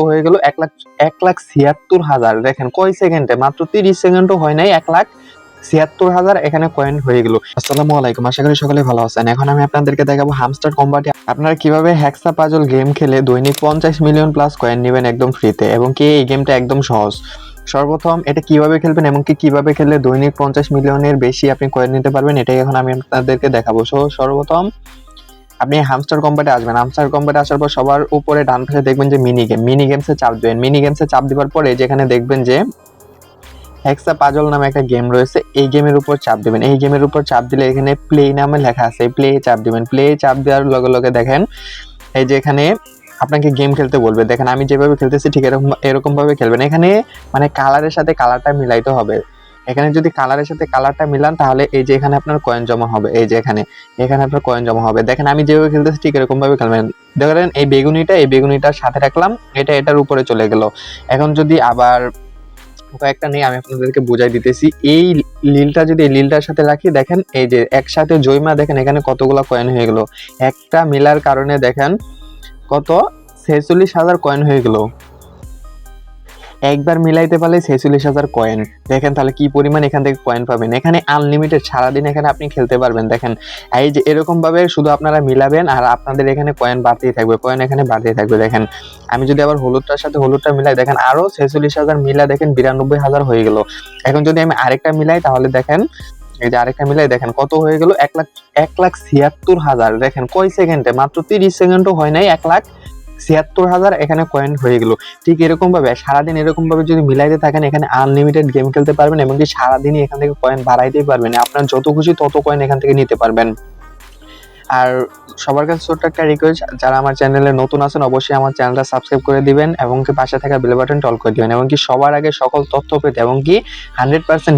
হয়ে গেল 1,76,000। দেখেন কয় সেকেন্ডে, মাত্র 30 সেকেন্ডও হয় নাই 1,76,000 এখানে কয়েন হয়ে গেল। আসসালামু আলাইকুম, আশা করি সকলে ভালো আছেন। এখন আমি আপনাদেরকে দেখাবো হামস্টার কম্বাটে আপনারা কিভাবে হেক্সা পাজল গেম খেলে দৈনিক 50 মিলিয়ন প্লাস কয়েন নেবেন একদম ফ্রিতে, এবং কি এই গেমটা একদম সহজ। সর্বপ্রথম এটা কিভাবে খেলবেন এবং কিভাবে খেললে দৈনিক 50 মিলিয়নের বেশি আপনি কয়েন নিতে পারবেন, এটাই এখন আমি আপনাদেরকে দেখাবো। সর্বপ্রথম আপনি হামস্টার কম্বাটে আসবেন। হামস্টার কম্বাটে আসার পর সবার উপরে ডান পাশে দেখবেন যে মিনি গেমসে চাপ দিবেন। মিনি গেমসে চাপ দেওয়ার পরে যেখানে দেখবেন যে হেক্সা পাজল নামে একটা গেম রয়েছে, এই গেমের উপর চাপ দিবেন। এই গেমের উপর চাপ দিলে এখানে প্লে নামে লেখা আছে, প্লে চাপ দিবেন। প্লে চাপ দেওয়ার লগে লগে দেখেন এই যে এখানে আপনাকে গেম খেলতে বলবে। দেখেন আমি যেভাবে খেলতেছি ঠিক এরকম ভাবে খেলবেন। এখানে মানে কালারের সাথে কালারটা মিলাইতে হবে। এখানে যদি কালারের সাথে কালারটা মিলান তাহলে এই যে এখানে আপনার কয়েন জমা হবে। এই যে এখানে আপনার কয়েন জমা হবে। দেখেন আমি যেভাবে খেলতেছি ঠিক এরকম ভাবে খেলবেন। দেখেন এই বেগুনিটার সাথে রাখলাম, এটার উপরে চলে গেল। এখন যদি আবার কয়েকটা নেই, আমি আপনাদেরকে বুঝাই দিতেছি। এই লিলটার সাথে রাখি, দেখেন এই যে একসাথে জয়মা, দেখেন এখানে কতগুলো কয়েন হয়ে গেল। একটা মিলার কারণে দেখেন কত 46,000 কয়েন হয়ে গেল। একবার মিলাইতে পারলে 46,000 কয়েন। দেখেন তাহলে কি পরিমাণ এখান থেকে কয়েন পাবেন। এখানে আনলিমিটেড, সারাদিন এখানে আপনি খেলতে পারবেন। দেখেন এই যে এরকম ভাবে শুধু আপনারা মিলাবেন আর আপনাদের এখানে কয়েন বাড়তেই থাকবে, কয়েন এখানে বাড়তেই থাকবে। দেখেন আমি যদি আবার হলুদটার সাথে হলুদটা মিলাই, দেখেন আরো 46,000 মিলা দেখেন 92,000 হয়ে গেল। এখন যদি আমি আরেকটা মিলাই তাহলে দেখেন এই যে আরেকটা মিলাই, দেখেন কত হয়ে গেল 1,76,000। দেখেন কয় সেকেন্ডে, মাত্র 30 সেকেন্ডও হয় নাই 1,76,000 এখানে কয়েন হয়ে গেল। ঠিক এরকম ভাবে সারাদিন এরকম ভাবে যদি মিলাইতে থাকেন এখানে আনলিমিটেড গেম খেলতে পারবেন, এবং কি সারাদিনই এখান থেকে কয়েন বাড়াইতেই পারবেন। আপনার যত খুশি তত কয়েন এখান থেকে নিতে পারবেন। আর সবার কাছে ছোট্ট একটা রিকোয়েস্ট, যারা আমার চ্যানেলে নতুন আছেন অবশ্যই আমার চ্যানেলটা সাবস্ক্রাইব করে দিবেন, এবং কি পাশে থাকা বেল বাটনটা অল করে দিবেন, এবং কি সবার আগে সকল তথ্য পেতে এবং কি 100%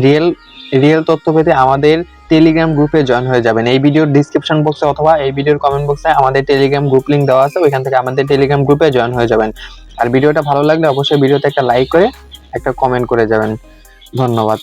রিয়েল তথ্য পেতে আমাদের টেলিগ্রাম গ্রুপে জয়েন হয়ে যাবেন। এই ভিডিওর ডিসক্রিপশন বক্সে অথবা এই ভিডিওর কমেন্ট বক্সে আমাদের টেলিগ্রাম গ্রুপ লিংক দেওয়া আছে, ওইখান থেকে আমাদের টেলিগ্রাম গ্রুপে জয়েন হয়ে যাবেন। আর ভিডিওটা ভালো লাগলে অবশ্যই ভিডিওতে একটা লাইক করে একটা কমেন্ট করে যাবেন। ধন্যবাদ।